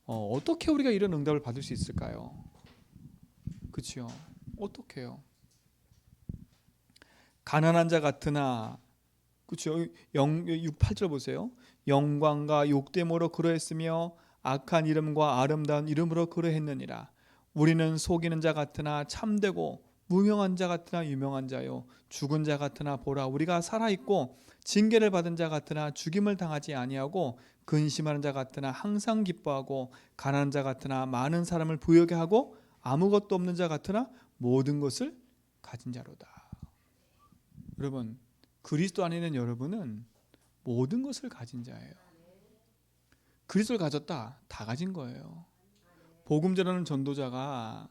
어떻게 우리가 이런 응답을 받을 수 있을까요? 그렇죠? 어떻게요? 가난한 자 같으나, 그렇죠? 6, 8절 보세요. 영광과 욕됨으로 그러했으며 악한 이름과 아름다운 이름으로 그러했느니라. 우리는 속이는 자 같으나 참되고 무명한 자 같으나 유명한 자요, 죽은 자 같으나 보라 우리가 살아있고 징계를 받은 자 같으나 죽임을 당하지 아니하고 근심하는 자 같으나 항상 기뻐하고 가난한 자 같으나 많은 사람을 부유하게 하고 아무것도 없는 자 같으나 모든 것을 가진 자로다. 여러분, 그리스도 안에 있는 여러분은 모든 것을 가진 자예요. 그리스도를 가졌다, 다 가진 거예요. 복음 전하는 전도자가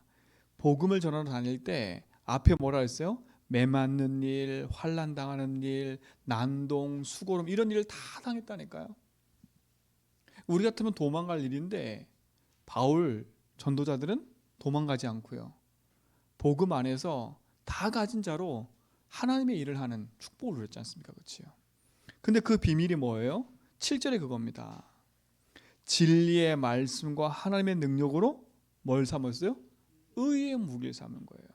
복음을 전하러 다닐 때 앞에 뭐라 했어요? 매 맞는 일, 환난 당하는 일, 난동, 수고름 이런 일을 다 당했다니까요. 우리 같으면 도망갈 일인데 바울 전도자들은 도망가지 않고요. 복음 안에서 다 가진 자로 하나님의 일을 하는 축복을 누렸지 않습니까? 그렇죠? 근데 그 비밀이 뭐예요? 7절에 그겁니다. 진리의 말씀과 하나님의 능력으로 뭘 삼았어요? 의의 무기를 삼은 거예요.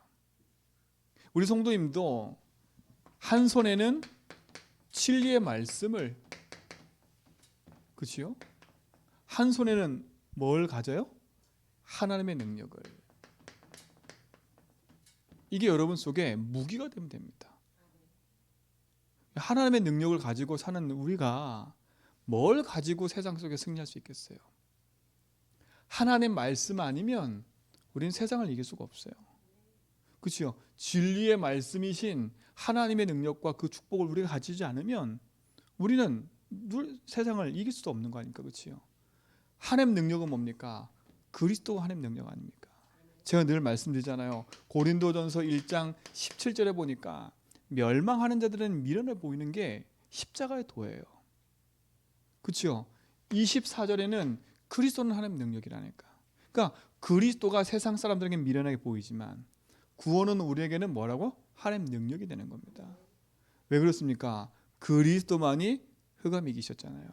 우리 성도님도 한 손에는 진리의 말씀을, 그렇지요? 한 손에는 뭘 가져요? 하나님의 능력을. 이게 여러분 속에 무기가 되면 됩니다. 하나님의 능력을 가지고 사는 우리가 뭘 가지고 세상 속에 승리할 수 있겠어요? 하나님 말씀 아니면 우리는 세상을 이길 수가 없어요. 그렇죠? 진리의 말씀이신 하나님의 능력과 그 축복을 우리가 가지지 않으면 우리는 세상을 이길 수도 없는 거 아닙니까? 그렇죠? 하나님 능력은 뭡니까? 그리스도가 하나님 능력 아닙니까? 제가 늘 말씀드리잖아요. 고린도전서 1장 17절에 보니까 멸망하는 자들은 미련해 보이는 게 십자가의 도예요. 그렇죠? 24절에는 그리스도는 하나님 능력이라니까. 그러니까 그리스도가 세상 사람들에게 미련하게 보이지만 구원은 우리에게는 뭐라고? 하나님 능력이 되는 겁니다. 왜 그렇습니까? 그리스도만이 흑암 이기셨잖아요.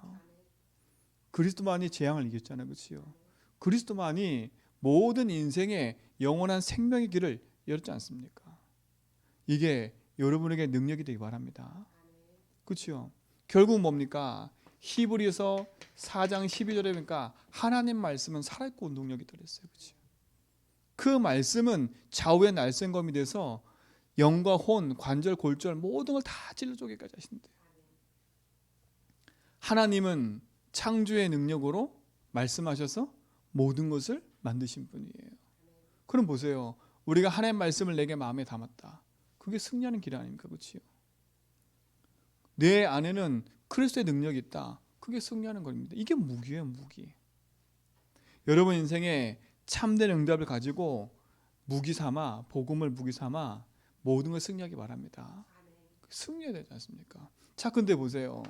그리스도만이 재앙을 이겼잖아요. 그렇죠? 그리스도만이 모든 인생의 영원한 생명의 길을 열었지 않습니까? 이게 여러분에게 능력이 되기 바랍니다. 그렇죠? 결국 뭡니까? 히브리서 4장 12절에 보니까 하나님 말씀은 살아있고 운동력이 들었어요. 그렇죠? 그 말씀은 좌우의 날쌘검이 돼서 영과 혼, 관절, 골절 모든 걸 다 찔러 쪼개까지 하신대요. 하나님은 창조의 능력으로 말씀하셔서 모든 것을 만드신 분이에요. 그럼 보세요. 우리가 하나님 말씀을 내게 마음에 담았다. 그게 승리하는 길 아닙니까? 그렇지요? 내 안에는 그리스도의 능력이 있다. 그게 승리하는 겁니다. 이게 무기예요, 무기. 여러분 인생에 참된 응답을 가지고 무기 삼아, 복음을 무기 삼아 모든 걸 승리하기 바랍니다. 승리해야 되지 않습니까? 자, 근데 보세요.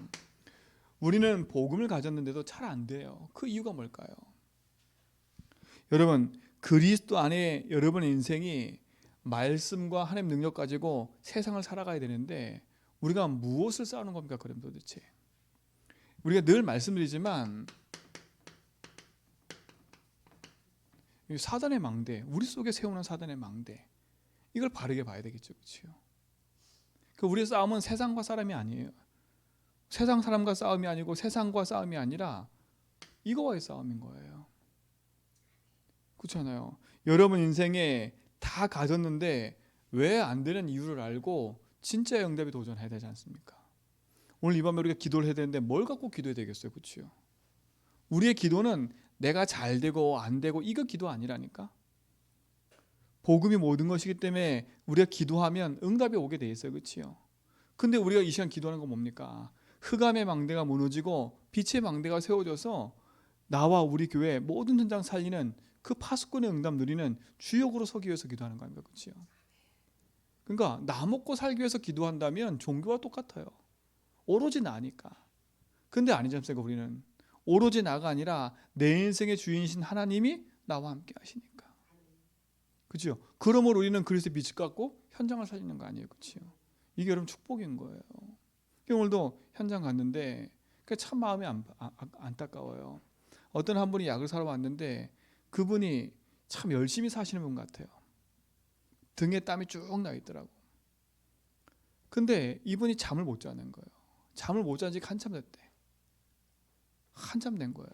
우리는 복음을 가졌는데도 잘 안 돼요. 그 이유가 뭘까요? 여러분, 그리스도 안에 여러분의 인생이 말씀과 하나님 능력 가지고 세상을 살아가야 되는데 우리가 무엇을 쌓는 겁니까? 그럼 도대체 우리가 늘 말씀드리지만 사단의 망대, 우리 속에 세우는 사단의 망대, 이걸 바르게 봐야 되겠죠. 그렇죠? 우리의 싸움은 세상과 사람이 아니에요. 세상 사람과 싸움이 아니고 세상과 싸움이 아니라 이거와의 싸움인 거예요. 그렇잖아요. 여러분 인생에 다 가졌는데 왜 안 되는 이유를 알고 진짜 응답에 도전해야 되지 않습니까? 오늘 이 밤에 우리가 기도를 해야 되는데 뭘 갖고 기도해야 되겠어요? 그렇죠? 우리의 기도는 내가 잘 되고 안 되고 이거 기도 아니라니까. 복음이 모든 것이기 때문에 우리가 기도하면 응답이 오게 돼 있어요. 그렇죠? 근데 우리가 이 시간 기도하는 건 뭡니까? 흑암의 망대가 무너지고 빛의 망대가 세워져서 나와 우리 교회 모든 현장 살리는 그 파수꾼의 응답 누리는 주역으로 서기 위해서 기도하는 거 아닙니까? 그렇죠? 그러니까 나 먹고 살기 위해서 기도한다면 종교와 똑같아요. 오로지 나니까. 근데 아니지 않습니까? 우리는 오로지 나가 아니라 내 인생의 주인이신 하나님이 나와 함께 하시니까. 그렇죠? 그러므로 우리는 그리스도의 빛을 갖고 현장을 살리는 거 아니에요? 그렇죠? 이게 여러분 축복인 거예요. 오늘도 현장 갔는데 참 마음이 안타까워요. 어떤 한 분이 약을 사러 왔는데 그분이 참 열심히 사시는 분 같아요. 등에 땀이 쭉 나 있더라고. 근데 이분이 잠을 못 자는 거예요. 잠을 못 잔 지 한참 됐대. 한참 된 거예요.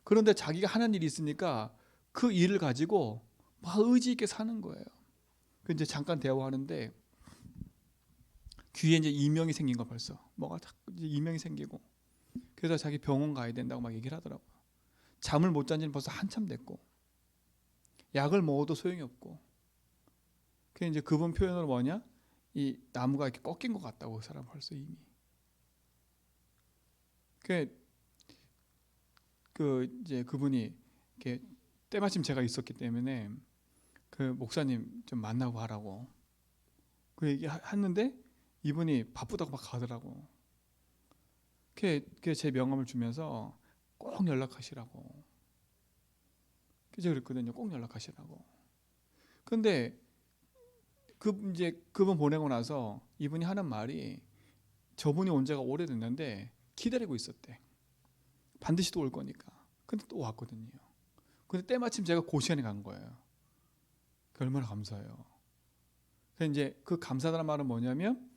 그런데 자기가 하는 일이 있으니까 그 일을 가지고 막 의지 있게 사는 거예요. 그 이제 잠깐 대화하는데 귀에 이제 이명이 생긴 거 벌써. 뭐가 딱 이제 이명이 생기고. 그래서 자기 병원 가야 된다고 막 얘기를 하더라고요. 잠을 못 잔 지는 벌써 한참 됐고. 약을 먹어도 소용이 없고. 그 이제 그분 표현으로 뭐냐? 이 나무가 이렇게 꺾인 것 같다고 그 사람 벌써 이미. 그 이제 그분이 이렇게 때마침 제가 있었기 때문에 그 목사님 좀 만나고 하라고 그 얘기 했는데 이분이 바쁘다고 막 가더라고. 제 명함을 주면서 꼭 연락하시라고. 그래서 그랬거든요. 꼭 연락하시라고. 근데 이제 그분 보내고 나서 이분이 하는 말이 저분이 온 지가 오래됐는데 기다리고 있었대. 반드시 또 올 거니까. 근데 또 왔거든요. 근데 때마침 제가 그 시간에 간 거예요. 얼마나 감사해요. 그래서 이제 그 감사하다는 말은 뭐냐면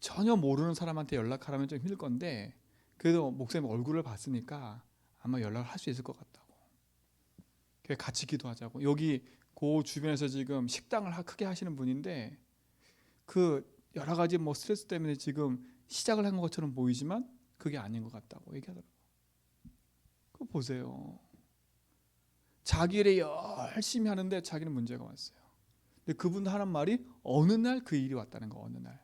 전혀 모르는 사람한테 연락하라면 좀 힘들 건데 그래도 목사님 얼굴을 봤으니까 아마 연락을 할 수 있을 것 같다고. 그래서 같이 기도하자고. 여기 그 주변에서 지금 식당을 크게 하시는 분인데 그 여러 가지 뭐 스트레스 때문에 지금 시작을 한 것처럼 보이지만 그게 아닌 것 같다고 얘기하더라고요. 그거 보세요. 자기 일에 열심히 하는데 자기는 문제가 왔어요. 근데 그분도 하는 말이 어느 날 그 일이 왔다는 거. 어느 날.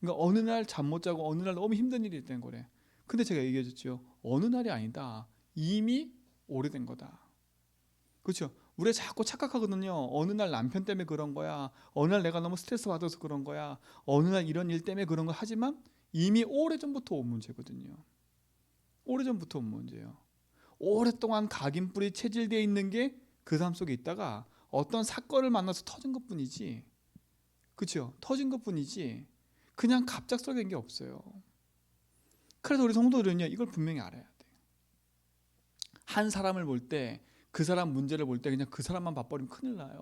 그러니까 어느 날 잠 못 자고 어느 날 너무 힘든 일이 있다는 거래. 근데 제가 얘기해 줬죠. 어느 날이 아니다. 이미 오래된 거다. 그렇죠? 우리가 자꾸 착각하거든요. 어느 날 남편 때문에 그런 거야. 어느 날 내가 너무 스트레스 받아서 그런 거야. 어느 날 이런 일 때문에 그런 거 하지만 이미 오래전부터 온 문제거든요. 오래전부터 온 문제예요. 오랫동안 각인뿔이 체질되어 있는 게 그 삶 속에 있다가 어떤 사건을 만나서 터진 것뿐이지. 그렇죠? 터진 것뿐이지. 그냥 갑작스럽게 된 게 없어요. 그래서 우리 성도들은요, 이걸 분명히 알아야 돼. 한 사람을 볼 때, 그 사람 문제를 볼 때 그냥 그 사람만 봐버리면 큰일 나요.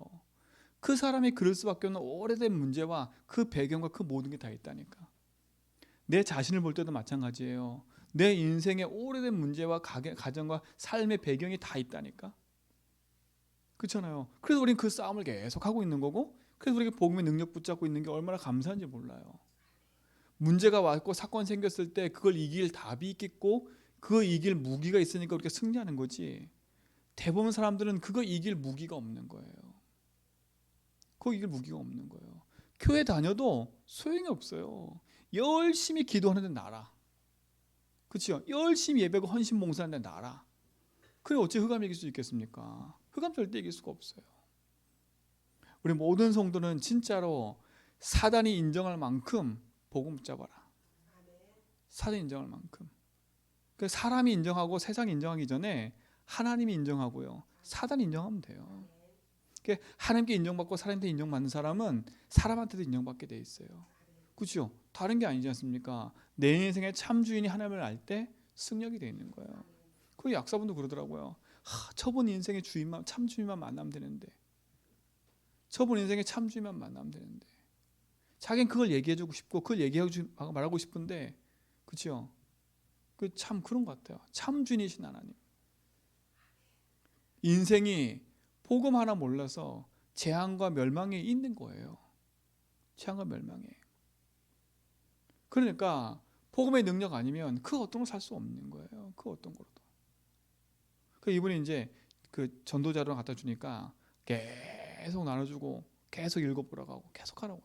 그 사람이 그럴 수밖에 없는 오래된 문제와 그 배경과 그 모든 게 다 있다니까. 내 자신을 볼 때도 마찬가지예요. 내 인생의 오래된 문제와 가정과 삶의 배경이 다 있다니까. 그렇잖아요. 그래서 우리는 그 싸움을 계속 하고 있는 거고, 그래서 우리가 복음의 능력 붙잡고 있는 게 얼마나 감사한지 몰라요. 문제가 왔고 사건 생겼을 때 그걸 이길 답이 있겠고 그거 이길 무기가 있으니까 우리가 승리하는 거지. 대부분 사람들은 그거 이길 무기가 없는 거예요. 그거 이길 무기가 없는 거예요. 교회 다녀도 소용이 없어요. 열심히 기도하는데 나라. 그렇죠? 열심히 예배고 헌신 봉사하는데 나라. 그래 어찌 흑암 이길 수 있겠습니까? 흑암 절대 이길 수가 없어요. 우리 모든 성도는 진짜로 사단이 인정할 만큼 복음 붙잡아라. 사단이 인정할 만큼. 사람이 인정하고 세상이 인정하기 전에 하나님이 인정하고요. 사단이 인정하면 돼요. 하나님께 인정받고 사람한테 인정받는 사람은 사람한테도 인정받게 돼 있어요. 그렇죠? 다른 게 아니지 않습니까? 내 인생의 참 주인이 하나님을 알 때 승력이 돼 있는 거예요. 그 약사분도 그러더라고요. 저번 인생의 주인만 참 주인만 만나면 되는데, 저번 인생의 참 주인만 만나면 되는데, 자기는 그걸 얘기해주고 싶고 그걸 얘기하고 말하고 싶은데, 그렇죠? 그 참 그런 것 같아요. 참 주인이신 하나님. 인생이 복음 하나 몰라서 재앙과 멸망에 있는 거예요. 재앙과 멸망에. 그러니까 복음의 능력 아니면 그 어떤 걸 살 수 없는 거예요. 그 어떤 거로도. 그 이분이 이제 그 전도자료를 갖다 주니까 계속 나눠주고 계속 읽어보라고 하고 계속 하라고.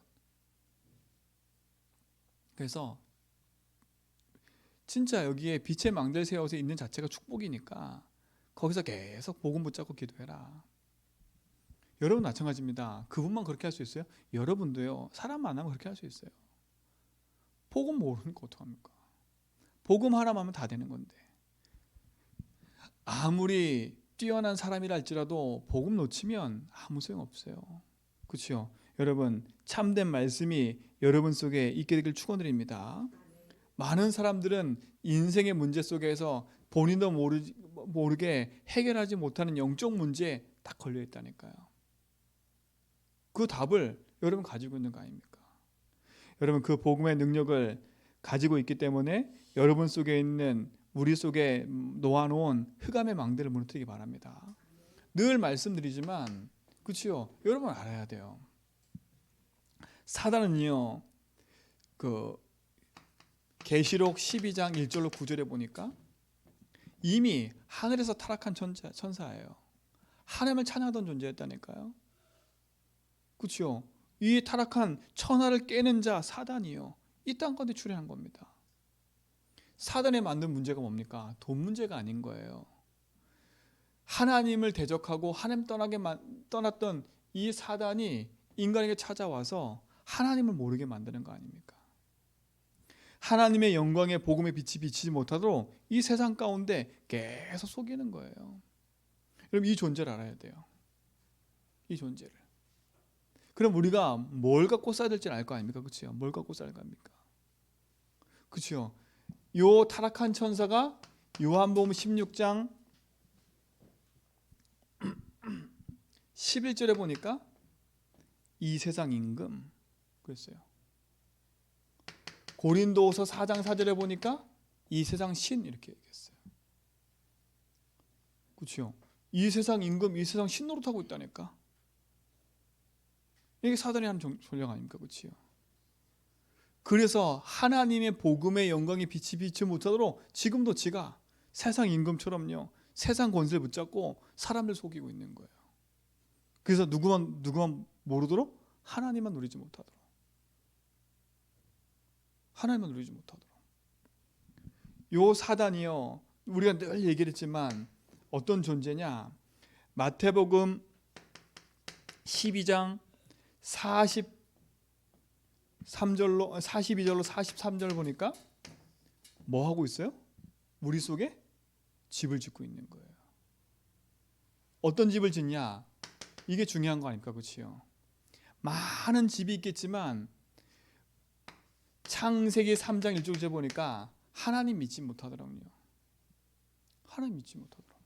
그래서 진짜 여기에 빛의 망대를 세워서 있는 자체가 축복이니까 거기서 계속 복음 붙잡고 기도해라. 여러분 마찬가지입니다. 그분만 그렇게 할 수 있어요? 여러분도요. 사람 만나면 그렇게 할 수 있어요. 복음 모르니까 어떡합니까? 복음 하나만 하면 다 되는 건데. 아무리 뛰어난 사람이라 할지라도 복음 놓치면 아무 소용없어요. 그렇죠? 여러분 참된 말씀이 여러분 속에 있게 되길 축원드립니다. 많은 사람들은 인생의 문제 속에서 본인도 모르게 해결하지 못하는 영적 문제에 딱 걸려 있다니까요. 그 답을 여러분 가지고 있는 거 아닙니까? 여러분 그 복음의 능력을 가지고 있기 때문에 여러분 속에 있는 우리 속에 놓아놓은 흑암의 망대를 무너뜨리기 바랍니다. 늘 말씀드리지만 그렇죠? 여러분 알아야 돼요. 사단은요, 그 계시록 12장 1절로 9절에 보니까 이미 하늘에서 타락한 천사예요. 하나님을 찬양하던 존재였다니까요. 그렇죠? 이 타락한 천하를 깨는 자 사단이요, 이 땅 가운데 출현한 겁니다. 사단에 만든 문제가 뭡니까? 돈 문제가 아닌 거예요. 하나님을 대적하고 하나님 떠났던 이 사단이 인간에게 찾아와서 하나님을 모르게 만드는 거 아닙니까? 하나님의 영광의 복음의 빛이 비치지 못하도록 이 세상 가운데 계속 속이는 거예요. 여러분 이 존재를 알아야 돼요. 이 존재를. 그럼 우리가 뭘 갖고 싸야 될지 알 거 아닙니까? 그렇죠? 뭘 갖고 싸야 합니까? 그렇죠? 요 타락한 천사가 요한복음 16장 11절에 보니까 이 세상 임금 그랬어요. 고린도후서 4장 4절에 보니까 이 세상 신 이렇게 얘기했어요. 그렇죠? 이 세상 임금, 이 세상 신 노릇하고 있다니까. 이게 사단이 하는 전략 아닙니까? 그렇죠? 그래서 하나님의 복음의 영광이 빛이 비치 못하도록 지금도 지가 세상 임금처럼요, 세상 권세를 붙잡고 사람을 속이고 있는 거예요. 그래서 누구만 모르도록 하나님만 누리지 못하도록. 하나님만 누리지 못하도록. 요 사단이요, 우리가 늘 얘기를 했지만 어떤 존재냐? 마태복음 12장 42절로 43절 보니까 뭐 하고 있어요? 우리 속에 집을 짓고 있는 거예요. 어떤 집을 짓냐? 이게 중요한 거 아닙니까? 그렇지요? 많은 집이 있겠지만 창세기 3장 1절에 보니까 하나님 믿지 못하더라고요. 하나님 믿지 못하더라고요.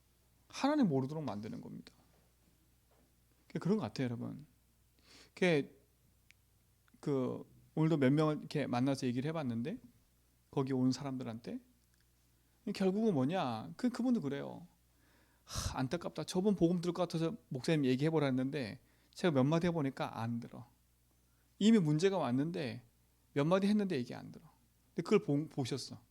하나님 모르도록 만드는 겁니다. 그런 것 같아요, 여러분. 오늘도 몇 명을 이렇게 만나서 얘기를 해봤는데 거기 온 사람들한테 결국은 뭐냐? 그분도 그래요. 안타깝다. 저분 복음 들을 것 같아서 목사님 얘기해보라 했는데 제가 몇 마디 해보니까 안 들어. 이미 문제가 왔는데 몇 마디 했는데 얘기 안 들어. 근데 그걸 보셨어.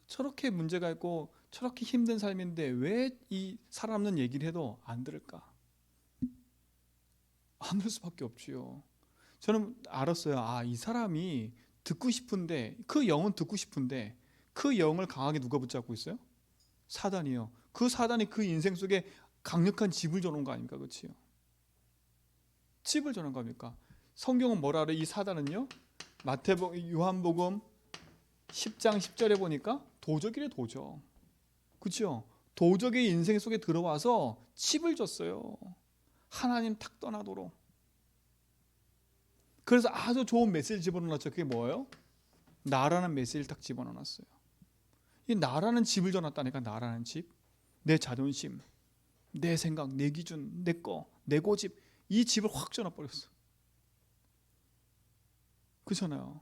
저렇게 문제가 있고 저렇게 힘든 삶인데 왜 이 살아남는 얘기를 해도 안 들을까? 안 들을 수밖에 없지요. 저는 알았어요. 이 사람이 듣고 싶은데, 그 영은 듣고 싶은데 그 영을 강하게 누가 붙잡고 있어요? 사단이요. 그 사단이 그 인생 속에 강력한 집을 줘놓은 거 아닙니까? 그렇지요? 집을 줘놓은 겁니까? 성경은 뭐라 그래? 이 사단은요, 요한복음 10장 10절에 보니까 도적이래. 도적. 그렇죠? 도적의 인생 속에 들어와서 칩을 줬어요. 하나님 탁 떠나도록. 그래서 아주 좋은 메시지를 집어넣었죠. 그게 뭐예요? 나라는 메시지를 딱 집어넣었어요. 이 나라는 집을 줘놨다니까. 나라는 집. 내 자존심, 내 생각, 내 기준, 내 거, 내 고집, 이 집을 확 줘놔버렸어. 그렇잖아요.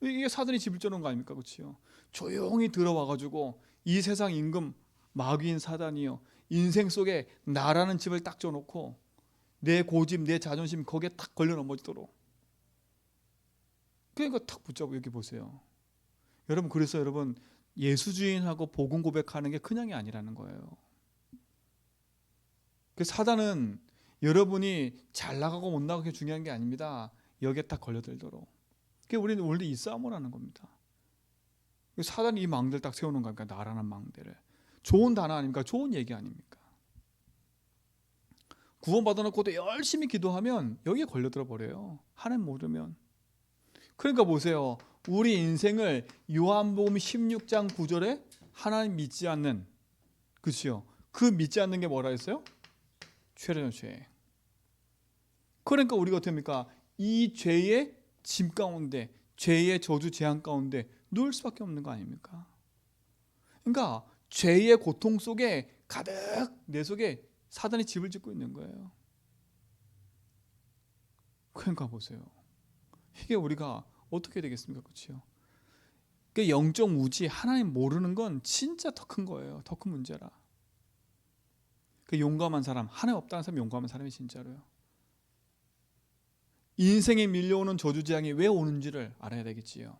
이게 사단이 집을 줘놓은 거 아닙니까? 그렇지요? 조용히 들어와가지고 이 세상 임금 마귀인 사단이요, 인생 속에 나라는 집을 딱 줘놓고 내 고집, 내 자존심 거기에 탁 걸려 넘어지도록. 그러니까 탁 붙잡고. 여기 보세요. 여러분, 그래서 여러분 예수주인하고 복음 고백하는 게 그냥이 아니라는 거예요. 그 사단은 여러분이 잘 나가고 못 나가는 게 중요한 게 아닙니다. 여기에 딱 걸려들도록. 그게 우리는 원래 이 싸움을 하는 겁니다. 사단이 이 망대를 딱 세우는 거니까, 나라는 망대를. 좋은 단어 아닙니까? 좋은 얘기 아닙니까? 구원받아놓고도 열심히 기도하면 여기에 걸려들어 버려요. 하나님 모르면. 그러니까 보세요. 우리 인생을 요한복음 16장 9절에 하나님 믿지 않는, 그렇죠? 그 믿지 않는 게 뭐라 했어요? 죄라는 죄. 그러니까 우리가 어떻게 합니까? 이 죄의 짐 가운데, 죄의 저주 재앙 가운데 누울 수밖에 없는 거 아닙니까? 그러니까 죄의 고통 속에 가득 내 속에 사단이 집을 짓고 있는 거예요. 그러니까 보세요. 이게 우리가 어떻게 되겠습니까? 그렇죠? 그 영적 무지, 하나님 모르는 건 진짜 더 큰 거예요. 더 큰 문제라. 그 용감한 사람, 하나님 없다는 사람이 용감한 사람이 진짜로요. 인생에 밀려오는 저주재앙이 왜 오는지를 알아야 되겠지요.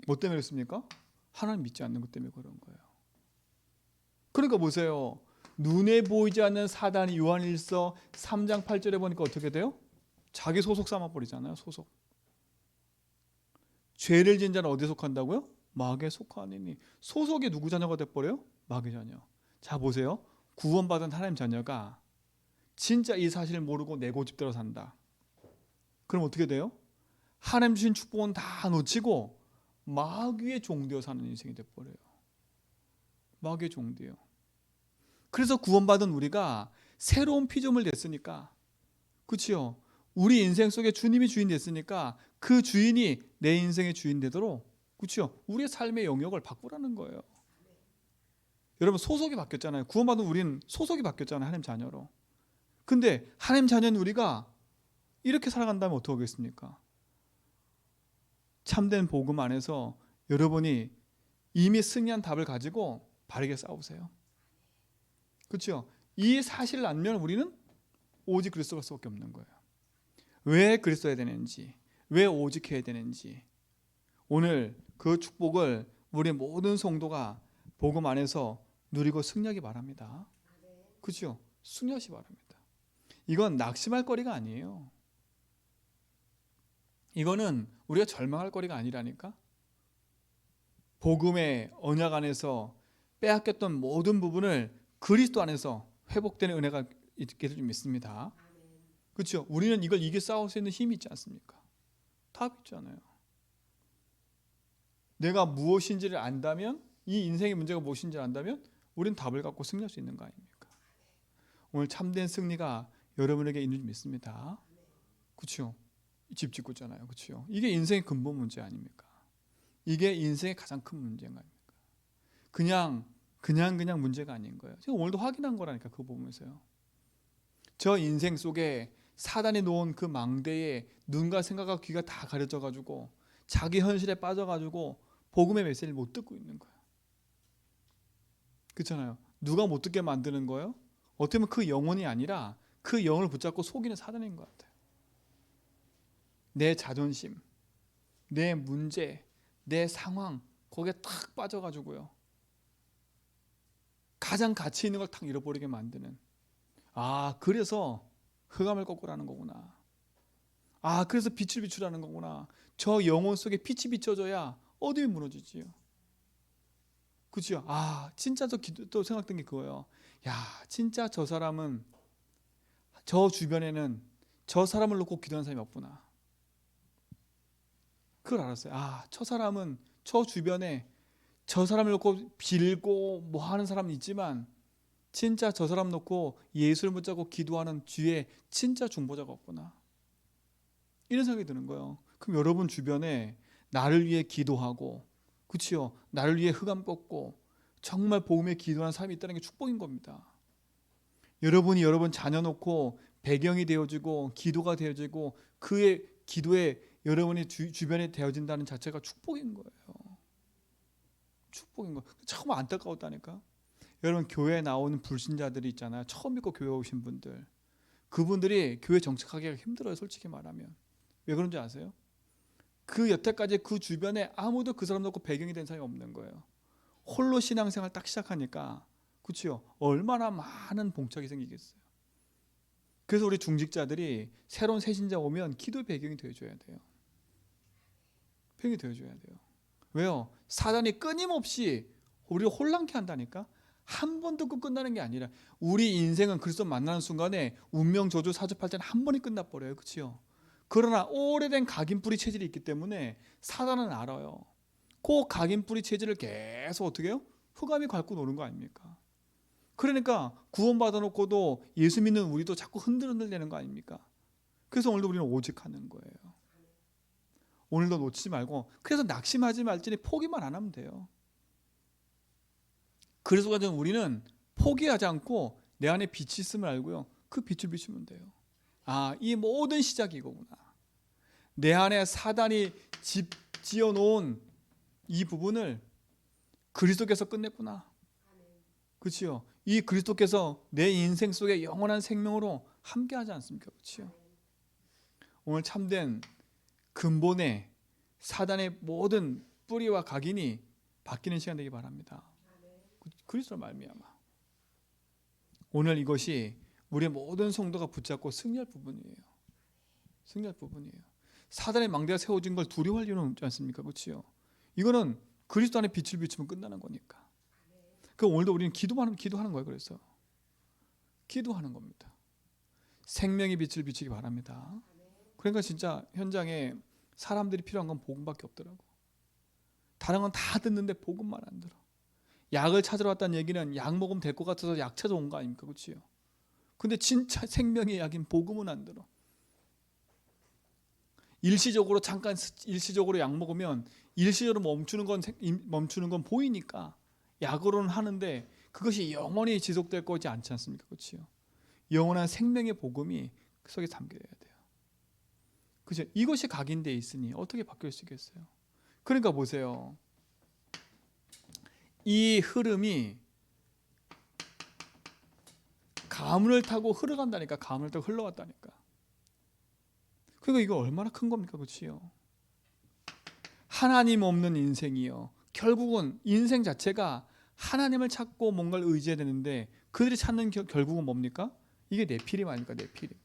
뭐 때문에 그렇습니까? 하나님 믿지 않는 것 때문에 그런 거예요. 그러니까 보세요. 눈에 보이지 않는 사단이 요한일서 3장 8절에 보니까 어떻게 돼요? 자기 소속 삼아버리잖아요. 소속. 죄를 지은 자는 어디에 속한다고요? 마귀에 속하니니. 소속이 누구 자녀가 돼버려요? 마귀 자녀. 자 보세요. 구원받은 하나님 자녀가 진짜 이 사실을 모르고 내 고집대로 산다. 그럼 어떻게 돼요? 하나님 주신 축복은 다 놓치고 마귀의 종되어 사는 인생이 돼버려요. 마귀의 종되어. 그래서 구원받은 우리가 새로운 피조물 됐으니까, 그렇죠? 우리 인생 속에 주님이 주인 됐으니까 그 주인이 내 인생의 주인 되도록, 그렇죠? 우리의 삶의 영역을 바꾸라는 거예요. 여러분 소속이 바뀌었잖아요. 구원받은 우리는 소속이 바뀌었잖아요. 하나님 자녀로. 근데 하나님 자녀는 우리가 이렇게 살아간다면 어떻게 하겠습니까? 참된 복음 안에서 여러분이 이미 승리한 답을 가지고 바르게 싸우세요. 그렇죠? 이 사실을 알면 우리는 오직 그리스도가 수밖에 없는 거예요. 왜 그리스도야 되는지, 왜 오직 해야 되는지, 오늘 그 축복을 우리 모든 성도가 복음 안에서 누리고 승리하기 바랍니다. 그렇죠? 승리하시 바랍니다. 이건 낙심할 거리가 아니에요. 이거는 우리가 절망할 거리가 아니라니까. 복음의 언약 안에서 빼앗겼던 모든 부분을 그리스도 안에서 회복되는 은혜가 있게 좀 믿습니다. 그렇죠? 우리는 이걸 이겨 싸울 수 있는 힘이 있지 않습니까? 답 있잖아요. 내가 무엇인지를 안다면, 이 인생의 문제가 무엇인지를 안다면 우리는 답을 갖고 승리할 수 있는 거 아닙니까? 오늘 참된 승리가 여러분에게 있는 줄 믿습니다. 그렇죠? 집 짓고 있잖아요. 그렇죠? 이게 인생의 근본 문제 아닙니까? 이게 인생의 가장 큰 문제가 아닙니까? 그냥 문제가 아닌 거예요. 제가 오늘도 확인한 거라니까, 그거 보면서요. 저 인생 속에 사단이 놓은 그 망대에 눈과 생각과 귀가 다 가려져 가지고 자기 현실에 빠져 가지고 복음의 메시지를 못 듣고 있는 거예요. 그렇잖아요. 누가 못 듣게 만드는 거예요? 어떻게 보면 그 영혼이 아니라 그 영을 붙잡고 속이는 사단인 것 같아요. 내 자존심, 내 문제, 내 상황, 거기에 탁 빠져가지고요. 가장 가치 있는 걸 탁 잃어버리게 만드는. 아, 그래서 흑암을 꺾으라는 거구나. 아, 그래서 빛을 비추라는 거구나. 저 영혼 속에 빛이 비춰져야 어둠이 무너지지요. 그렇죠? 아, 진짜 또 생각된 게 그거예요. 야, 진짜 저 사람은, 저 주변에는 저 사람을 놓고 기도하는 사람이 없구나. 그걸 알았어요. 아, 저 사람은 저 주변에 저 사람을 놓고 빌고 뭐 하는 사람은 있지만 진짜 저 사람 놓고 예수를 붙잡고 기도하는 주위에 진짜 중보자가 없구나. 이런 생각이 드는 거예요. 그럼 여러분 주변에 나를 위해 기도하고, 그치요? 나를 위해 흑암 꺾고 정말 복음에 기도하는 사람이 있다는 게 축복인 겁니다. 여러분이 여러분 자녀 놓고 배경이 되어지고 기도가 되어지고 그의 기도에 여러분이 주변에 되어진다는 자체가 축복인 거예요. 축복인 거예요. 참 안타까웠다니까. 여러분 교회에 나오는 불신자들이 있잖아요. 처음 믿고 교회 오신 분들. 그분들이 교회 정착하기가 힘들어요. 솔직히 말하면. 왜 그런지 아세요? 그 여태까지 그 주변에 아무도 그 사람 놓고 배경이 된 사람이 없는 거예요. 홀로 신앙생활 딱 시작하니까, 그렇죠? 얼마나 많은 봉착이 생기겠어요. 그래서 우리 중직자들이 새로운 새신자 오면 기도 배경이 되어줘야 돼요. 배경이 되어줘야 돼요. 왜요? 사단이 끊임없이 우리를 혼란케 한다니까. 한 번 듣고 끝나는 게 아니라 우리 인생은 그리스도 만나는 순간에 운명 저주 사주팔자는 한 번이 끝나버려요. 그렇죠? 그러나 오래된 각인뿌리 체질이 있기 때문에 사단은 알아요. 그 각인뿌리 체질을 계속 어떻게 해요? 흑암이 밟고 노는 거 아닙니까? 그러니까 구원받아 놓고도 예수 믿는 우리도 자꾸 흔들흔들 되는 거 아닙니까? 그래서 오늘도 우리는 오직 하는 거예요. 오늘도 놓치지 말고, 그래서 낙심하지 말지니 포기만 안 하면 돼요. 그래서 가지고 우리는 포기하지 않고 내 안에 빛이 있음을 알고요, 그 빛을 비추면 돼요. 아, 이 모든 시작이 이거구나. 내 안에 사단이 집 지어놓은 이 부분을 그리스도께서 끝냈구나. 그렇죠? 이 그리스도께서 내 인생 속에 영원한 생명으로 함께하지 않습니까? 그렇죠? 오늘 참된 근본의 사단의 모든 뿌리와 각인이 바뀌는 시간 되기 바랍니다. 그리스도로 말미암아. 오늘 이것이 우리의 모든 성도가 붙잡고 승리할 부분이에요. 승리할 부분이에요. 사단의 망대가 세워진 걸 두려워할 이유는 없지 않습니까? 그렇죠? 이거는 그리스도 안에 빛을 비추면 끝나는 거니까. 그 오늘도 우리는 기도하는 거예요. 그래서 기도하는 겁니다. 생명의 빛을 비추기 바랍니다. 그러니까 진짜 현장에 사람들이 필요한 건 복음밖에 없더라고. 다른 건 다 듣는데 복음만 안 들어. 약을 찾으러 왔다는 얘기는 약 먹으면 될 것 같아서 약 찾아온 거 아닙니까? 그렇지요? 근데 진짜 생명의 약인 복음은 안 들어. 일시적으로 약 먹으면 일시적으로 멈추는 건 보이니까 약으로는 하는데 그것이 영원히 지속될 거지 않지 않습니까? 그렇지요? 영원한 생명의 복음이 그 속에 담겨야 돼요. 그죠? 이것이 각인되어 있으니 어떻게 바뀔 수 있겠어요? 그러니까 보세요. 이 흐름이 가문을 타고 흘러간다니까. 가문을 타고 흘러왔다니까. 그러니까 이거 얼마나 큰 겁니까? 그렇지요? 하나님 없는 인생이요. 결국은 인생 자체가 하나님을 찾고 뭔가를 의지해야 되는데 그들이 찾는 결국은 뭡니까? 이게 네피림 아닙니까? 네피림.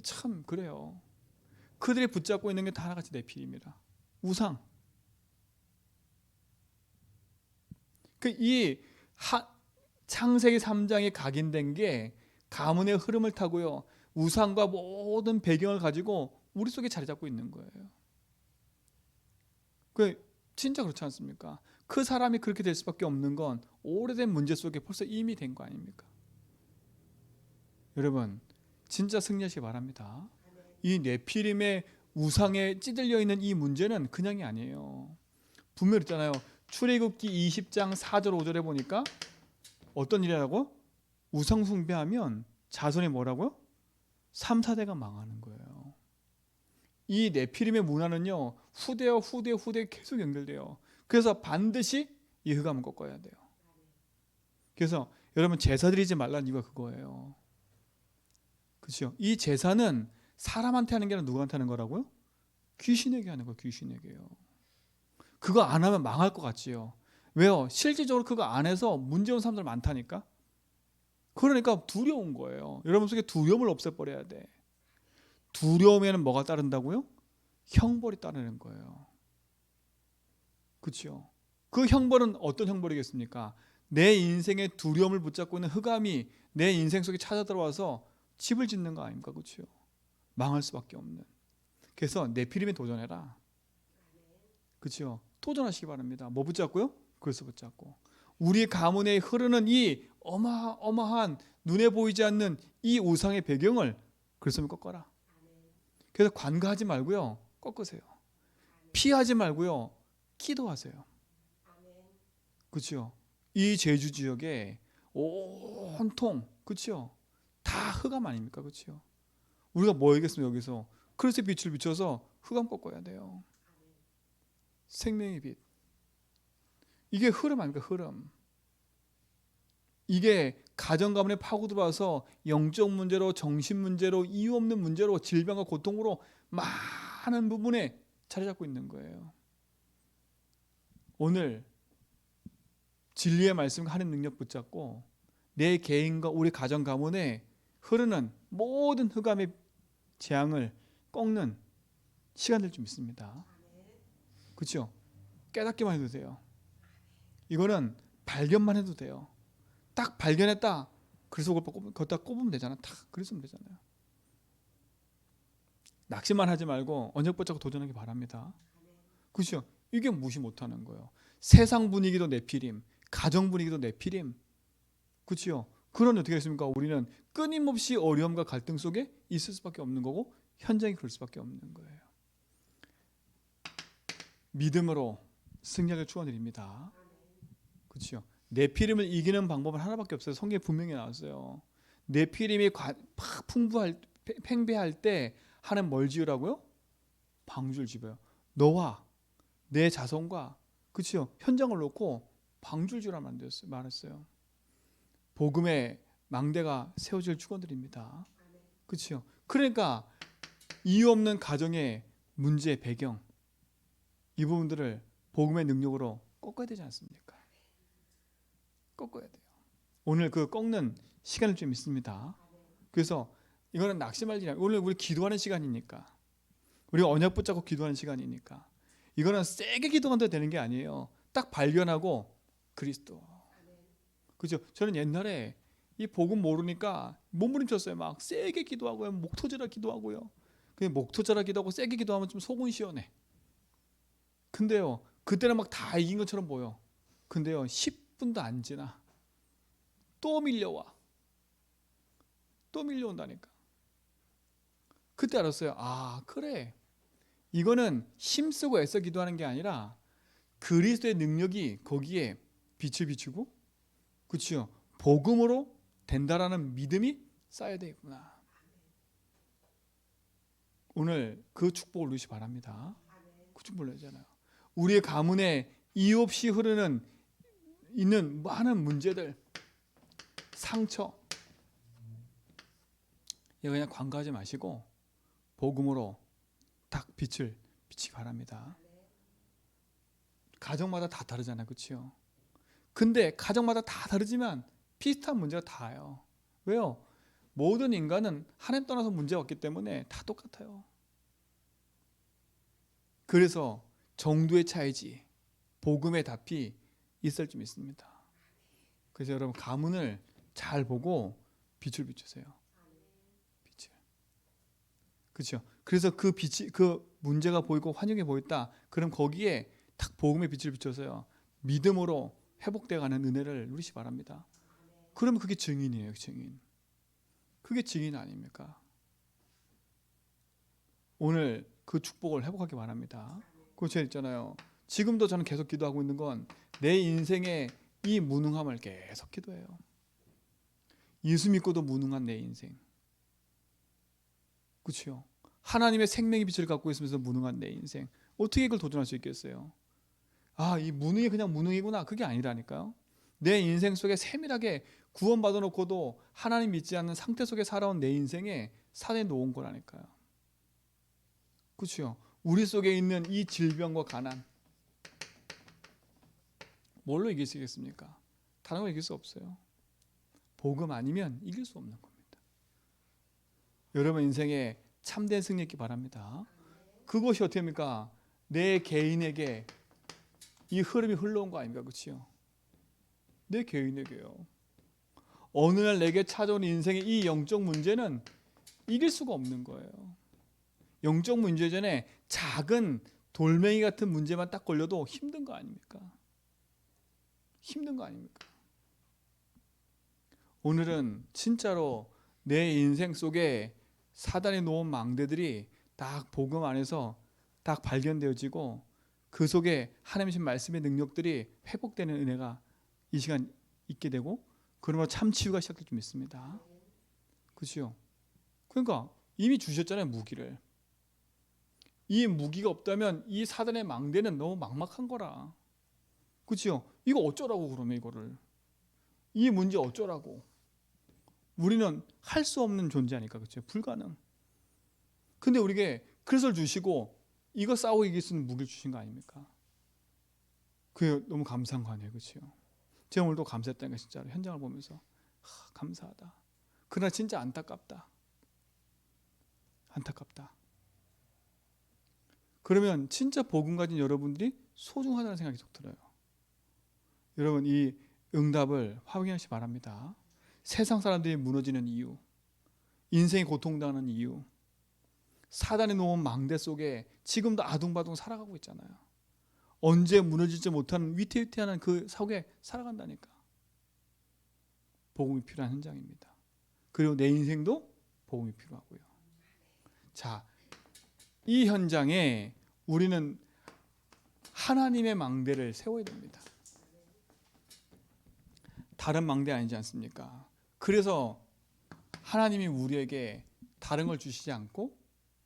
참 그래요. 그들이 붙잡고 있는 게 다 하나같이 네피림이라. 우상. 이 창세기 3장에 각인된 게 가문의 흐름을 타고요, 우상과 모든 배경을 가지고 우리 속에 자리 잡고 있는 거예요. 그 진짜 그렇지 않습니까? 그 사람이 그렇게 될 수밖에 없는 건 오래된 문제 속에 벌써 이미 된 거 아닙니까? 여러분 진짜 승리하시기 바랍니다. 이 네피림의 우상에 찌들려 있는 이 문제는 그냥이 아니에요. 분명히 있잖아요. 출애굽기 20장 4절 5절에 보니까 어떤 일이라고? 우상 숭배하면 자손이 뭐라고요? 3, 4대가 망하는 거예요. 이 네피림의 문화는요, 후대와 후대 계속 연결돼요. 그래서 반드시 이 흑암을 꺾어야 돼요. 그래서 여러분 제사 드리지 말라는 이유가 그거예요. 그렇죠? 이 제사는 사람한테 하는 게 아니라 누구한테 하는 거라고요? 귀신에게 하는 거예요. 귀신에게요. 그거 안 하면 망할 것 같지요. 왜요? 실질적으로 그거 안 해서 문제 온 사람들 많다니까. 그러니까 두려운 거예요. 여러분 속에 두려움을 없애버려야 돼. 두려움에는 뭐가 따른다고요? 형벌이 따르는 거예요. 그렇죠? 그 형벌은 어떤 형벌이겠습니까? 내 인생에 두려움을 붙잡고 있는 흑암이 내 인생 속에 찾아 들어와서 집을 짓는 거 아닙니까? 그렇죠? 망할 수밖에 없는. 그래서 네피림에 도전해라. 그렇죠? 도전하시기 바랍니다. 뭐 붙잡고요? 그래서 붙잡고. 우리 가문에 흐르는 이 어마어마한 눈에 보이지 않는 이 우상의 배경을 그래서 꺾어라. 그래서 관가하지 말고요, 꺾으세요. 피하지 말고요, 기도하세요. 그렇죠? 이 제주 지역에 온통, 그렇죠? 다 흑암 아닙니까? 그렇죠? 우리가 뭐 하겠습니까? 여기서 그리스도의 빛을 비춰서 흑암 꺾어야 돼요. 생명의 빛. 이게 흐름 아닙니까? 흐름. 이게 가정 가문에 파고 들어와서 영적 문제로, 정신 문제로, 이유 없는 문제로, 질병과 고통으로 많은 부분에 자리 잡고 있는 거예요. 오늘 진리의 말씀과 하나님 능력 붙잡고 내 개인과 우리 가정 가문에 흐르는 모든 흑암의 재앙을 꺾는 시간들 좀 있습니다. 그렇죠? 깨닫기만 해도 돼요. 이거는 발견만 해도 돼요. 딱 발견했다. 그래서 걷다 꼽으면 되잖아. 탁 그랬으면 되잖아요. 낙심만 하지 말고 언역 붙잡고 도전하기 바랍니다. 그렇죠? 이게 무시 못하는 거예요. 세상 분위기도 네피림, 가정 분위기도 네피림. 그렇죠? 그런 어떻게 했습니까? 우리는 끊임없이 어려움과 갈등 속에 있을 수밖에 없는 거고 현장이 그럴 수밖에 없는 거예요. 믿음으로 승리하길 축원드립니다. 그렇죠? 네피림을 이기는 방법은 하나밖에 없어요. 성경에 분명히 나왔어요. 네피림이 팽배할 때 하나님 뭘 지으라고요? 방주를 지어요. 너와 내 자손과 그렇죠? 현장을 놓고 방주를 지으라 말했어요. 복음의 망대가 세워질 축원드립니다. 그렇죠? 그러니까 이유 없는 가정의 문제 배경 이 부분들을 복음의 능력으로 꺾어야 되지 않습니까? 꺾어야 돼요. 오늘 그 꺾는 시간을 좀 있습니다. 그래서 이거는 낙심할 일이 아니라 오늘 우리 기도하는 시간이니까 우리가 언약 붙잡고 기도하는 시간이니까 이거는 세게 기도한다 되는 게 아니에요. 딱 발견하고 그리스도. 그죠? 저는 옛날에 이 복음 모르니까 몸부림쳤어요. 막 세게 기도하고요. 목 터져라 기도하고요. 그냥 목 터져라 기도하고 세게 기도하면 좀 속은 시원해. 근데요. 그때는 막 다 이긴 것처럼 보여. 근데요. 10분도 안 지나. 또 밀려와. 또 밀려온다니까. 그때 알았어요. 아, 그래. 이거는 힘쓰고 애써 기도하는 게 아니라 그리스도의 능력이 거기에 빛을 비추고 그렇죠. 복음으로 된다라는 믿음이 쌓여야 되겠구나. 오늘 그 축복을 누리시 바랍니다. 그 축복을 누리잖아요. 우리의 가문에 이유 없이 흐르는 있는 많은 문제들, 상처 이거 그냥 관가하지 마시고 복음으로 딱 빛을 비치기 바랍니다. 가정마다 다 다르잖아요. 그렇죠? 근데 가정마다 다 다르지만 비슷한 문제가 다예요. 왜요? 모든 인간은 하나님 떠나서 문제가 없기 때문에 다 똑같아요. 그래서 정도의 차이지 복음의 답이 있을 좀 있습니다. 그래서 여러분 가문을 잘 보고 빛을 비추세요. 빛을. 그렇죠? 그래서 그 빛이 그 문제가 보이고 환경이 보였다. 그럼 거기에 딱 복음의 빛을 비춰서요. 믿음으로 회복되어가는 은혜를 누리시 바랍니다. 그러면 그게 증인이에요. 증인. 그게 증인 아닙니까? 오늘 그 축복을 회복하기 바랍니다. 그렇죠 있잖아요. 지금도 저는 계속 기도하고 있는 건 내 인생의 이 무능함을 계속 기도해요. 예수 믿고도 무능한 내 인생. 그렇죠? 하나님의 생명의 빛을 갖고 있으면서 무능한 내 인생. 어떻게 이걸 도전할 수 있겠어요? 아, 이 무능이 그냥 무능이구나. 그게 아니라니까요. 내 인생 속에 세밀하게 구원받아 놓고도 하나님 믿지 않는 상태 속에 살아온 내 인생에 산에 놓은 거라니까요. 그렇죠? 우리 속에 있는 이 질병과 가난 뭘로 이길 수 있겠습니까? 다른 거 이길 수 없어요. 복음 아니면 이길 수 없는 겁니다. 여러분 인생에 참된 승리 있기 바랍니다. 그것이 어떻게 합니까? 내 개인에게 이 흐름이 흘러온 거 아닙니까? 그렇죠? 내 개인에게요. 어느 날 내게 찾아온 인생의 이 영적 문제는 이길 수가 없는 거예요. 영적 문제 전에 작은 돌멩이 같은 문제만 딱 걸려도 힘든 거 아닙니까? 힘든 거 아닙니까? 오늘은 진짜로 내 인생 속에 사단이 놓은 망대들이 딱 복음 안에서 딱 발견되어지고 그 속에 하나님의 말씀의 능력들이 회복되는 은혜가 이 시간 있게 되고 그러면 참 치유가 시작될 줄 믿습니다. 그렇죠? 그러니까 이미 주셨잖아요. 무기를. 이 무기가 없다면 이 사단의 망대는 너무 막막한 거라. 그렇죠? 이거 어쩌라고 그러면 이거를. 이 문제 어쩌라고. 우리는 할 수 없는 존재니까 그렇죠? 불가능. 근데 우리에게 그것을 주시고 이거 싸우고 이길 수 있는 무기를 주신 거 아닙니까? 그게 너무 감사한 거 아니에요. 그렇죠? 제가 오늘도 감사했다는 거 진짜로 현장을 보면서 감사하다. 그러나 진짜 안타깝다. 안타깝다. 그러면 진짜 복음 가진 여러분들이 소중하다는 생각이 속 들어요. 여러분 이 응답을 확인하시기 바랍니다. 세상 사람들이 무너지는 이유, 인생이 고통당하는 이유, 사단이 놓은 망대 속에 지금도 아둥바둥 살아가고 있잖아요. 언제 무너지지 못하는 위태위태한 그 속에 살아간다니까. 복음이 필요한 현장입니다. 그리고 내 인생도 복음이 필요하고요. 자, 이 현장에 우리는 하나님의 망대를 세워야 됩니다. 다른 망대 아니지 않습니까? 그래서 하나님이 우리에게 다른 걸 주시지 않고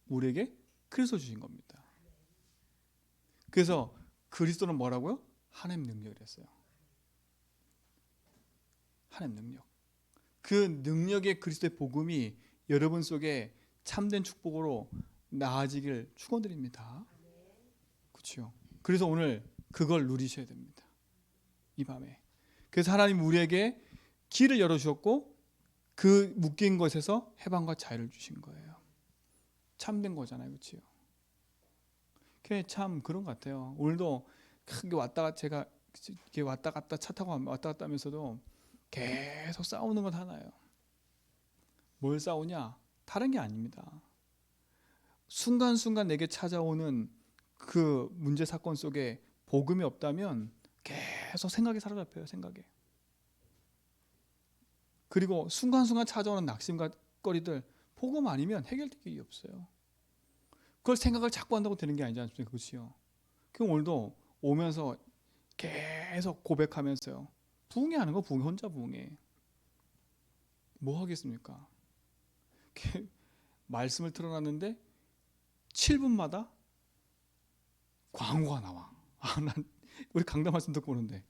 우리에게 그리스도 주신 겁니다. 그래서 그리스도는 뭐라고요? 하나님 능력이랬어요. 하나님 능력. 그 능력의 그리스도의 복음이 여러분 속에 참된 축복으로 나아지길 축원드립니다. 그렇죠? 그래서 오늘 그걸 누리셔야 됩니다. 이 밤에. 그래서 하나님 우리에게 길을 열어주셨고 그 묶인 것에서 해방과 자유를 주신 거예요. 참된 거잖아요. 그렇죠? 참 그런 것 같아요. 오늘도 크게 왔다 갔다 제가 이렇게 왔다 갔다 차 타고 왔다 갔다 하면서도 계속 싸우는 건 하나예요. 뭘 싸우냐? 다른 게 아닙니다. 순간순간 내게 찾아오는 그 문제 사건 속에 복음이 없다면 계속 생각이 사로잡혀요. 생각에. 그리고 순간순간 찾아오는 낙심과 거리들 복음 아니면 해결될 일이 없어요. 그걸 생각을 자꾸 한다고 되는 게 아니지 않습니까? 그렇지요? 그럼 오늘도 오면서 계속 고백하면서요. 부흥회하는 거 부흥회 혼자 부흥회. 뭐 하겠습니까? 말씀을 틀어놨는데 7분마다 광고가 나와. 난 우리 강단 말씀 듣고 오는데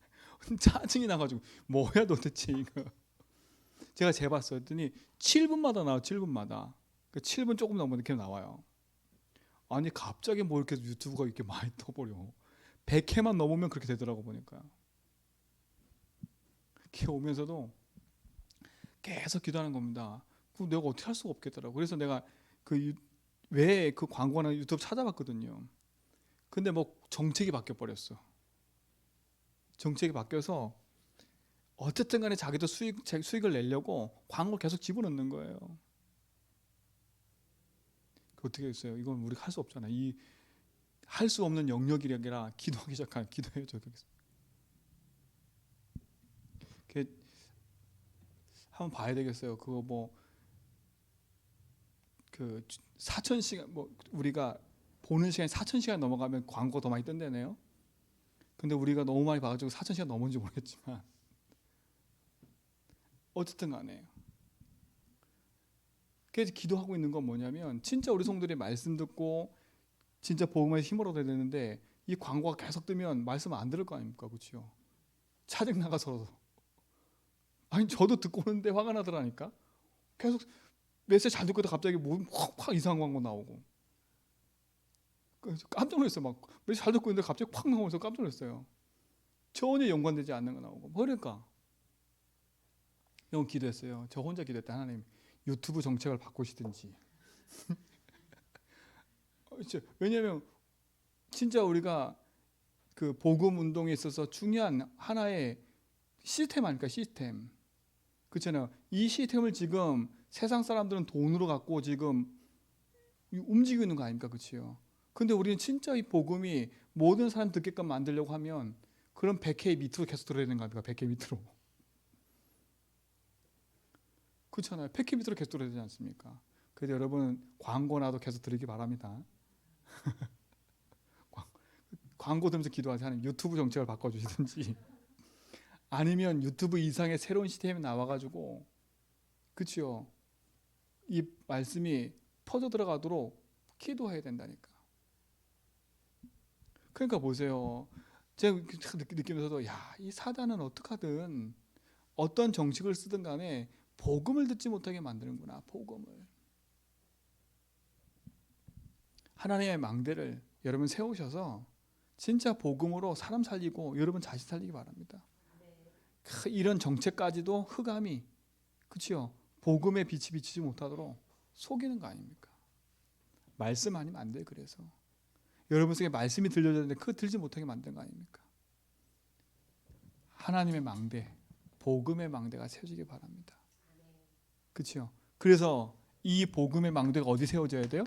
짜증이 나가지고 뭐야 도대체 이거. 제가 재봤어요. 했더니 7분마다 나와. 7분마다. 7분 조금 넘으면 이렇게 나와요. 아니 갑자기 뭐 이렇게 유튜브가 이렇게 많이 떠버려. 100회만 넘으면 그렇게 되더라고 보니까. 이렇게 오면서도 계속 기도하는 겁니다. 그럼 내가 어떻게 할 수가 없겠더라고. 그래서 내가 왜 그 광고나 유튜브 찾아봤거든요. 근데 뭐 정책이 바뀌어 버렸어. 정책이 바뀌어서 어쨌든 간에 자기도 수익을 내려고 광고를 계속 집어넣는 거예요. 어떻게 했어요? 이건 우리가 할 수 없잖아. 이 할 수 없는 영역이라 기도하기 시작한 기도해요. 한번 봐야 되겠어요. 그거 뭐 그 4,000시간 뭐 우리가 보는 시간이 4,000시간 넘어가면 광고 더 많이 뜬다네요. 근데 우리가 너무 많이 봐가지고 4,000시간 넘은지 모르겠지만 어쨌든 간에 그래서 기도하고 있는 건 뭐냐면 진짜 우리 성도들이 말씀 듣고 진짜 복음에 힘을 얻어야 되는데 이 광고가 계속 뜨면 말씀 안 들을 거 아닙니까? 그렇죠? 차증 나가서라도 아니 저도 듣고 오는데 화가 나더라니까. 계속 메시지 잘 듣고 있다가 갑자기 확 이상한 광고 나오고 깜짝 놀랐어요. 막 메시지 잘 듣고 있는데 갑자기 확 나오면서 깜짝 놀랐어요. 전혀 연관되지 않는 거 나오고 그러니까 이건 기도했어요. 저 혼자 기도했다. 하나님 유튜브 정책을 바꾸시든지. 왜냐하면 진짜 우리가 그 복음 운동에 있어서 중요한 하나의 시스템 아닐까. 시스템. 그렇잖아요. 이 시스템을 지금 세상 사람들은 돈으로 갖고 지금 움직이고 있는 거 아닙니까? 그렇죠? 근데 우리는 진짜 이 복음이 모든 사람 듣게끔 만들려고 하면 그런 100회 밑으로 계속 들어야 되는 거 아닙니까? 100회 밑으로. 그렇잖아요. 100회 밑으로 계속 들어야 되지 않습니까? 그래서 여러분 광고나도 계속 들으기 바랍니다. 광고 들으면서 기도하세요. 하나님 유튜브 정책을 바꿔주시든지 아니면 유튜브 이상의 새로운 시스템이 나와가지고 그렇죠? 이 말씀이 퍼져 들어가도록 기도해야 된다니까. 그러니까 보세요. 제가 느끼면서도 이 사단은 어떻게든 어떤 정식을 쓰든 간에 복음을 듣지 못하게 만드는구나. 복음을. 하나님의 망대를 여러분 세우셔서 진짜 복음으로 사람 살리고 여러분 자식 살리기 바랍니다. 이런 정책까지도 흑암이 그렇죠? 복음의 빛이 비치지 못하도록 속이는 거 아닙니까? 말씀 아니면 안 돼요. 그래서 여러분 속에 말씀이 들려졌는데 그거 들지 못하게 만든 거 아닙니까? 하나님의 망대, 복음의 망대가 세워지기 바랍니다. 그렇죠? 그래서 이 복음의 망대가 어디 세워져야 돼요?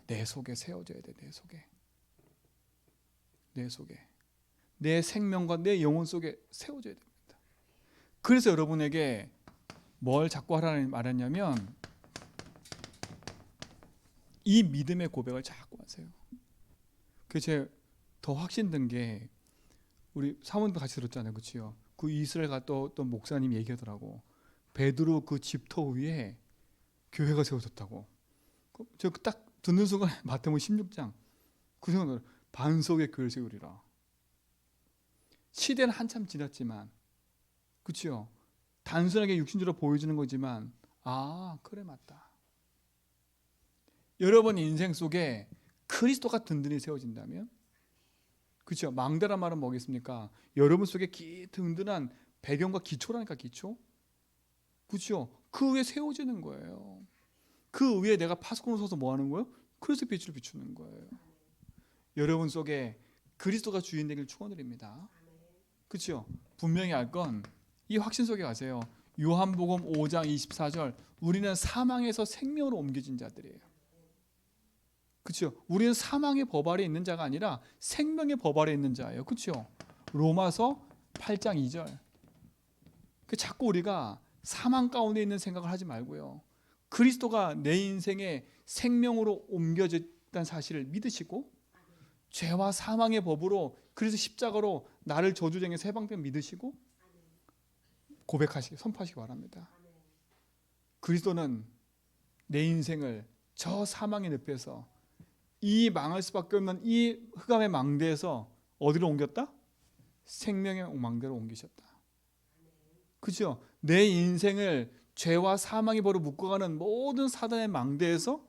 내 속에 세워져야 돼. 내 속에. 내 속에. 내 생명과 내 영혼 속에 세워져야 됩니다. 그래서 여러분에게 뭘 자꾸 하라는 말했냐면 이 믿음의 고백을 자꾸 하세요. 그래서 더 확신된 게 우리 사모님도 같이 들었잖아요, 그렇죠? 그 이스라엘 갔다 어떤 목사님 얘기하더라고. 베드로 그 집터 위에 교회가 세워졌다고. 저 딱 듣는 순간 마태복음 16장 그 생각을 반석의 교회를 세우리라. 시대는 한참 지났지만, 그렇죠? 단순하게 육신적으로 보여주는 거지만, 아 그래 맞다. 여러분 인생 속에 그리스도가 든든히 세워진다면, 그렇죠? 망대란 말은 뭐겠습니까? 여러분 속에 든든한 배경과 기초라니까, 기초. 그렇죠? 그 위에 세워지는 거예요. 그 위에 내가 파수꾼을 서서 뭐 하는 거예요? 그리스도 빛을 비추는 거예요. 여러분 속에 그리스도가 주인 되길 축원드립니다. 그렇죠? 분명히 알 건 이 확신 속에 가세요. 요한복음 5장 24절, 우리는 사망에서 생명으로 옮겨진 자들이에요. 그렇죠? 우리는 사망의 법 아래 있는 자가 아니라 생명의 법 아래 있는 자예요. 그렇죠? 로마서 8장 2절. 자꾸 우리가 사망 가운데 있는 생각을 하지 말고요. 그리스도가 내 인생의 생명으로 옮겨졌다는 사실을 믿으시고, 죄와 사망의 법으로 그래서 십자가로 나를 저주쟁에서 해방된 믿으시고 고백하시기, 선포하시기 바랍니다. 그리스도는 내 인생을 저 사망의 늪에서, 이 망할 수밖에 없는 이 흑암의 망대에서 어디로 옮겼다? 생명의 망대로 옮기셨다. 그렇죠? 내 인생을 죄와 사망의 벌로 묶어가는 모든 사단의 망대에서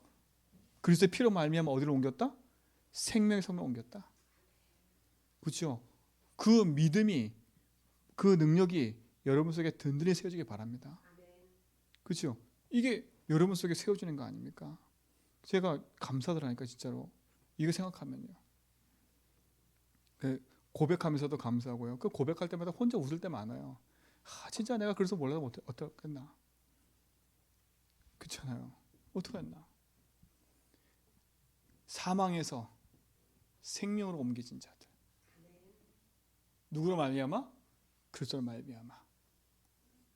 그리스도의 피로 말미암아 어디로 옮겼다? 생명의 성으로 옮겼다. 그렇죠? 그 믿음이, 그 능력이 여러분 속에 든든히 세워지기 바랍니다. 그렇죠? 이게 여러분 속에 세워지는 거 아닙니까? 제가 감사드라니까, 진짜로. 이거 생각하면요. 고백하면서도 감사하고요. 그 고백할 때마다 혼자 웃을 때 많아요. 진짜 내가 그래서 몰라도 어떡했나? 그렇잖아요. 어떡했나? 사망에서 생명으로 옮겨진 자들. 누구로 말미암아? 그리스도로 말미암아.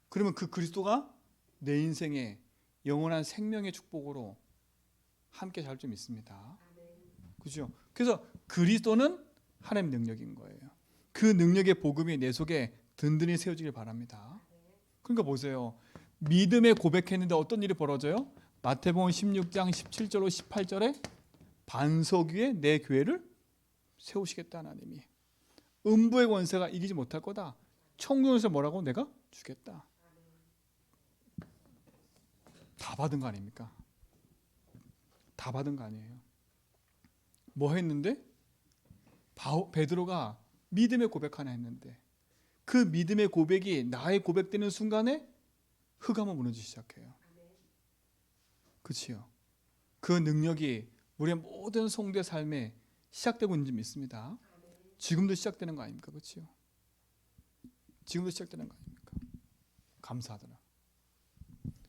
그러면 그 그리스도가 내 인생의 영원한 생명의 축복으로 함께 잘 좀 있습니다. 그렇죠? 그래서 그리스도는 하나님의 능력인 거예요. 그 능력의 복음이 내 속에 든든히 세워지길 바랍니다. 그러니까 보세요. 믿음에 고백했는데 어떤 일이 벌어져요? 마태복음 16장 17절로 18절에 반석 위에 내 교회를 세우시겠다 하나님이. 음부의 권세가 이기지 못할 거다. 청년에서 뭐라고? 내가 주겠다. 다 받은 거 아닙니까? 다 받은 거 아니에요. 뭐 했는데? 베드로가 믿음의 고백 하나 했는데, 그 믿음의 고백이 나의 고백되는 순간에 흑암은 무너지기 시작해요. 그렇지요? 그 능력이 우리의 모든 성도의 삶에 시작되고 있는 줄 믿습니다. 지금도 시작되는 거 아닙니까? 그렇지요? 지금도 시작되는 거 아닙니까? 감사하더라.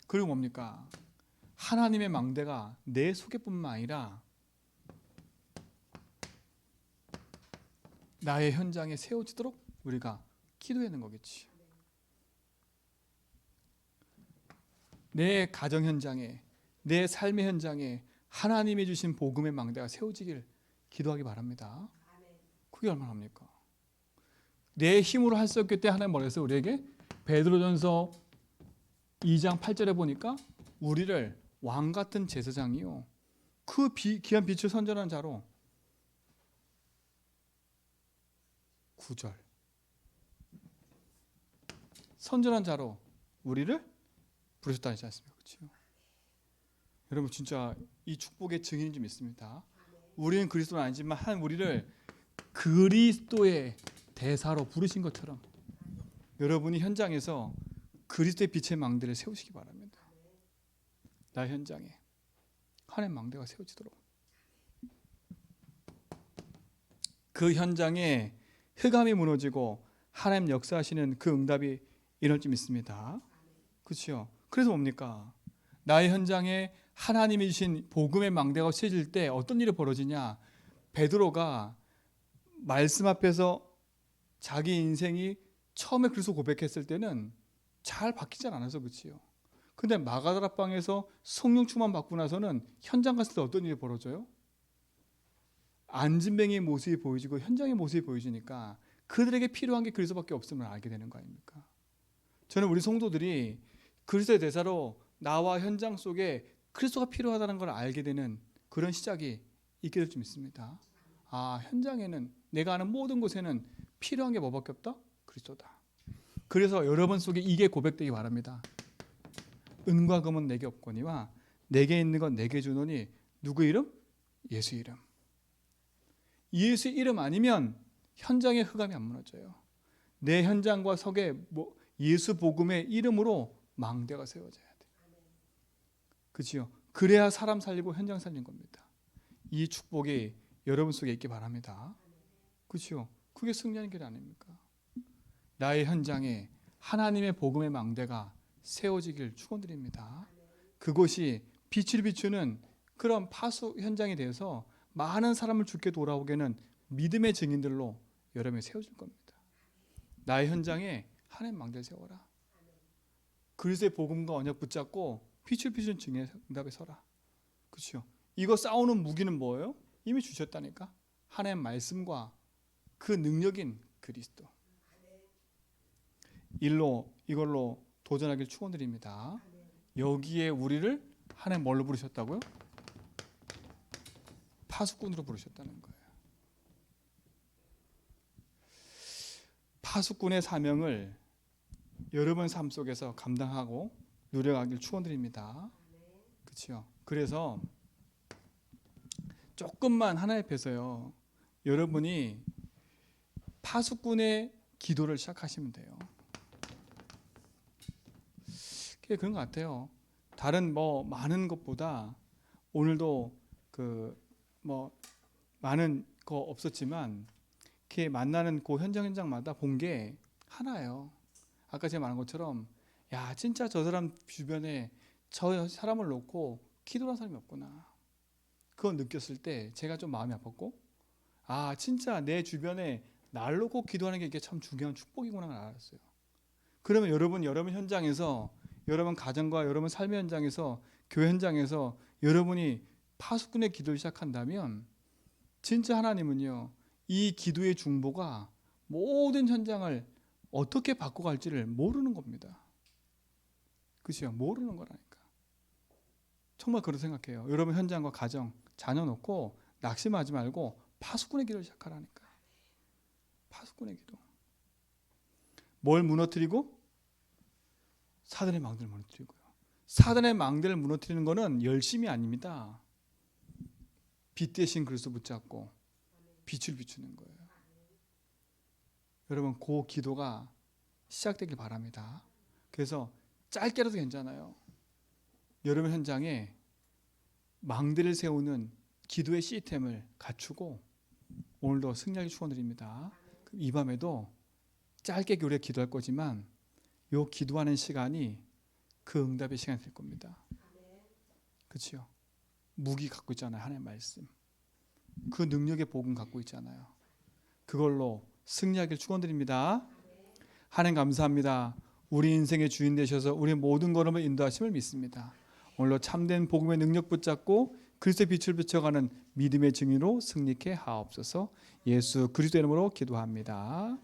그리고 뭡니까? 하나님의 망대가 내 속에뿐만 아니라 나의 현장에 세워지도록 우리가 기도하는 거겠지. 내 가정 현장에, 내 삶의 현장에 하나님이 주신 복음의 망대가 세워지길 기도하기 바랍니다. 그게 얼마나 합니까? 내 힘으로 할 수 없기 때문에 하나님 뭐라 했어요? 우리에게 베드로전서 2장 8절에 보니까 우리를 왕 같은 제사장이요, 그 귀한 빛을 선전하는 자로, 9절, 선전한 자로 우리를 부르셨다 하지 않습니까? 그렇죠? 여러분 진짜 이 축복의 증인인 줄 믿습니다. 우리는 그리스도는 아니지만 하나님 우리를 그리스도의 대사로 부르신 것처럼 여러분이 현장에서 그리스도의 빛의 망대를 세우시기 바랍니다. 나 현장에 하나님의 망대가 세워지도록, 그 현장에 흑암이 무너지고 하나님 역사하시는 그 응답이 일어날 줄 믿습니다. 그렇죠? 그래서 뭡니까? 나의 현장에 하나님이 주신 복음의 망대가 세워질 때 어떤 일이 벌어지냐? 베드로가 말씀 앞에서 자기 인생이 처음에 그리스도 고백했을 때는 잘 바뀌지 않아서, 그렇지요? 근데 마가다라 방에서 성령 충만 받고 나서는 현장 갔을 때 어떤 일이 벌어져요? 안진뱅이의 모습이 보여지고 현장의 모습이 보여지니까 그들에게 필요한 게 그리스도밖에 없음을 알게 되는 거 아닙니까? 저는 우리 성도들이 그리스도의 대사로 나와 현장 속에 그리스도가 필요하다는 걸 알게 되는 그런 시작이 있게 될 줄 믿습니다. 아, 현장에는 내가 아는 모든 곳에는 필요한 게 뭐밖에 없다? 그리스도다. 그래서 여러분 속에 이게 고백되기 바랍니다. 은과 금은 내게 없거니와 내게 있는 건 내게 주노니 누구 이름? 예수 이름. 예수 이름 아니면 현장의 흑암이 안 무너져요. 내 현장과 속에 예수 복음의 이름으로 망대가 세워져야 돼. 그렇죠? 그래야 사람 살리고 현장 살린 겁니다. 이 축복이 여러분 속에 있기 바랍니다. 그렇죠? 그게 승리하는 길 아닙니까? 나의 현장에 하나님의 복음의 망대가 세워지길 축원드립니다. 그것이 빛을 비추는 그런 파수 현장에 대해서 많은 사람을 주께 돌아오게는 믿음의 증인들로 여러분이 세워질 겁니다. 나의 현장에 하나님 망대를 세워라. 그리스도의 복음과 언약 붙잡고 빛을 비추는 증인의 응답에 서라. 그렇죠? 이거 싸우는 무기는 뭐예요? 이미 주셨다니까. 하나님의 말씀과 그 능력인 그리스도. 이걸로 도전하길 축원드립니다. 여기에 우리를 하나님 뭘로 부르셨다고요? 파수꾼으로 부르셨다는 거예요. 파수꾼의 사명을 여러분 삶 속에서 감당하고 누려가길 축원드립니다. 그렇죠? 그래서 조금만 하나님 앞에서요, 여러분이 파수꾼의 기도를 시작하시면 돼요. 그런 것 같아요. 다른 많은 것보다 오늘도 많은 거 없었지만 이렇게 만나는 그 현장마다 본 게 하나예요. 아까 제가 말한 것처럼 야, 진짜 저 사람 주변에 저 사람을 놓고 기도하는 사람이 없구나. 그거 느꼈을 때 제가 좀 마음이 아팠고, 아, 진짜 내 주변에 날 놓고 기도하는 게 이게 참 중요한 축복이구나 알았어요. 그러면 여러분 현장에서, 여러분 가정과 여러분 삶의 현장에서, 교회 현장에서 여러분이 파수꾼의 기도를 시작한다면 진짜 하나님은요, 이 기도의 중보가 모든 현장을 어떻게 바꿔갈지를 모르는 겁니다. 그렇죠? 모르는 거라니까. 정말 그렇게 생각해요. 여러분 현장과 가정, 자녀 놓고 낙심하지 말고 파수꾼의 기도를 시작하라니까. 파수꾼의 기도. 뭘 무너뜨리고? 사단의 망대를 무너뜨리고요. 사단의 망대를 무너뜨리는 것은 열심이 아닙니다. 빛 대신 그리스도 붙잡고 빛을 비추는 거예요. 여러분 그 기도가 시작되길 바랍니다. 그래서 짧게라도 괜찮아요. 여러분 현장에 망대를 세우는 기도의 시스템을 갖추고 오늘도 승리하기 축원드립니다. 이 밤에도 짧게 우리가 기도할 거지만 요 기도하는 시간이 그 응답의 시간이 될 겁니다. 그렇죠? 무기 갖고 있잖아요. 하나님의 말씀. 그 능력의 복음 갖고 있잖아요. 그걸로 승리하길 축원드립니다. 하나님 감사합니다. 우리 인생의 주인 되셔서 우리 모든 걸음을 인도하심을 믿습니다. 오늘로 참된 복음의 능력 붙잡고 그리스도의 빛을 비춰가는 믿음의 증인으로 승리케 하옵소서. 예수 그리스도의 이름으로 기도합니다.